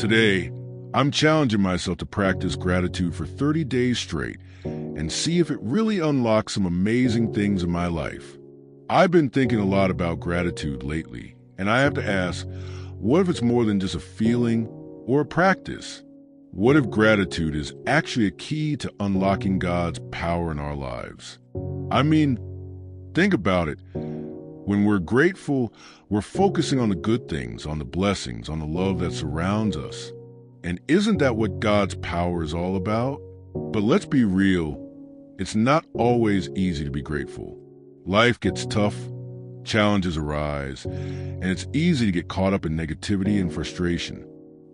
Today, I'm challenging myself to practice gratitude for 30 days straight and see if it really unlocks some amazing things in my life. I've been thinking a lot about gratitude lately, and I have to ask, what if it's more than just a feeling or a practice? What if gratitude is actually a key to unlocking God's power in our lives? I mean, think about it. When we're grateful, we're focusing on the good things, on the blessings, on the love that surrounds us. And isn't that what God's power is all about? But let's be real, it's not always easy to be grateful. Life gets tough, challenges arise, and it's easy to get caught up in negativity and frustration.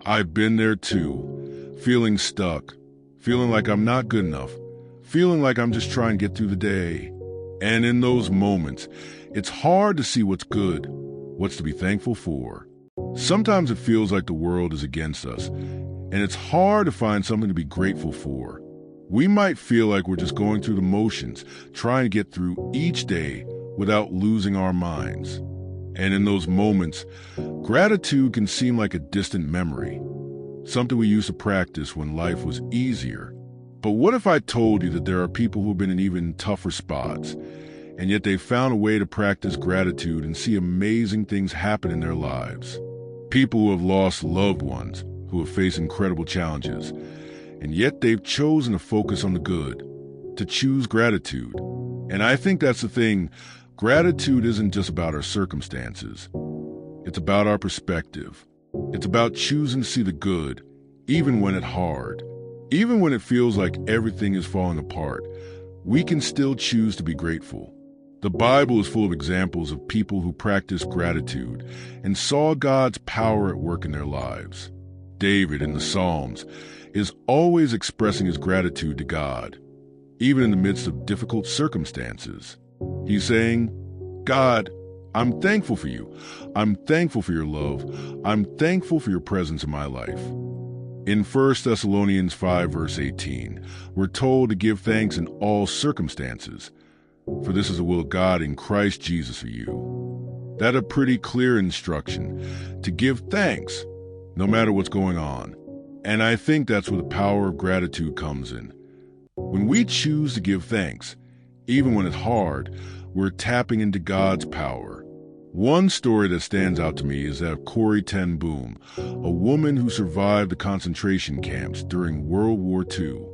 I've been there too, feeling stuck, feeling like I'm not good enough, feeling like I'm just trying to get through the day. And in those moments, it's hard to see what's good, what's to be thankful for. Sometimes it feels like the world is against us, and it's hard to find something to be grateful for. We might feel like we're just going through the motions, trying to get through each day without losing our minds. And in those moments, gratitude can seem like a distant memory, something we used to practice when life was easier. But what if I told you that there are people who've been in even tougher spots, and yet they've found a way to practice gratitude and see amazing things happen in their lives? People who have lost loved ones, who have faced incredible challenges, and yet they've chosen to focus on the good, to choose gratitude. And I think that's the thing. Gratitude isn't just about our circumstances. It's about our perspective. It's about choosing to see the good, even when it's hard. Even when it feels like everything is falling apart, we can still choose to be grateful. The Bible is full of examples of people who practiced gratitude and saw God's power at work in their lives. David in the Psalms is always expressing his gratitude to God, even in the midst of difficult circumstances. He's saying, God, I'm thankful for you. I'm thankful for your love. I'm thankful for your presence in my life. In 1 Thessalonians 5, verse 18, we're told to give thanks in all circumstances, for this is the will of God in Christ Jesus for you. That's a pretty clear instruction, to give thanks, no matter what's going on. And I think that's where the power of gratitude comes in. When we choose to give thanks, even when it's hard, we're tapping into God's power. One story that stands out to me is that of Corrie ten Boom, a woman who survived the concentration camps during World War II.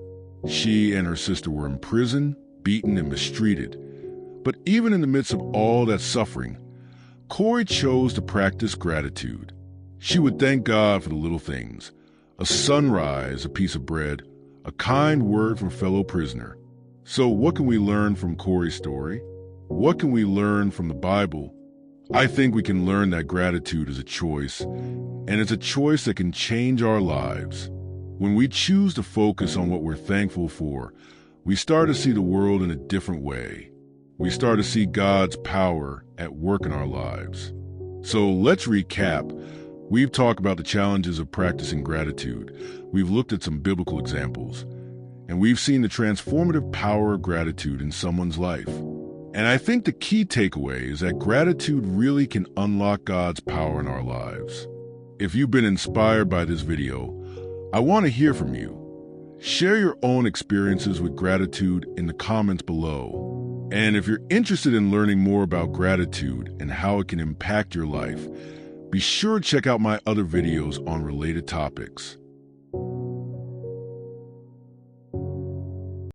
She and her sister were imprisoned, beaten, and mistreated. But even in the midst of all that suffering, Corrie chose to practice gratitude. She would thank God for the little things: a sunrise, a piece of bread, a kind word from a fellow prisoner. So what can we learn from Corrie's story? What can we learn from the Bible? I think we can learn that gratitude is a choice, and it's a choice that can change our lives. When we choose to focus on what we're thankful for, we start to see the world in a different way. We start to see God's power at work in our lives. So let's recap. We've talked about the challenges of practicing gratitude. We've looked at some biblical examples, and we've seen the transformative power of gratitude in someone's life. And I think the key takeaway is that gratitude really can unlock God's power in our lives. If you've been inspired by this video, I want to hear from you. Share your own experiences with gratitude in the comments below. And if you're interested in learning more about gratitude and how it can impact your life, be sure to check out my other videos on related topics.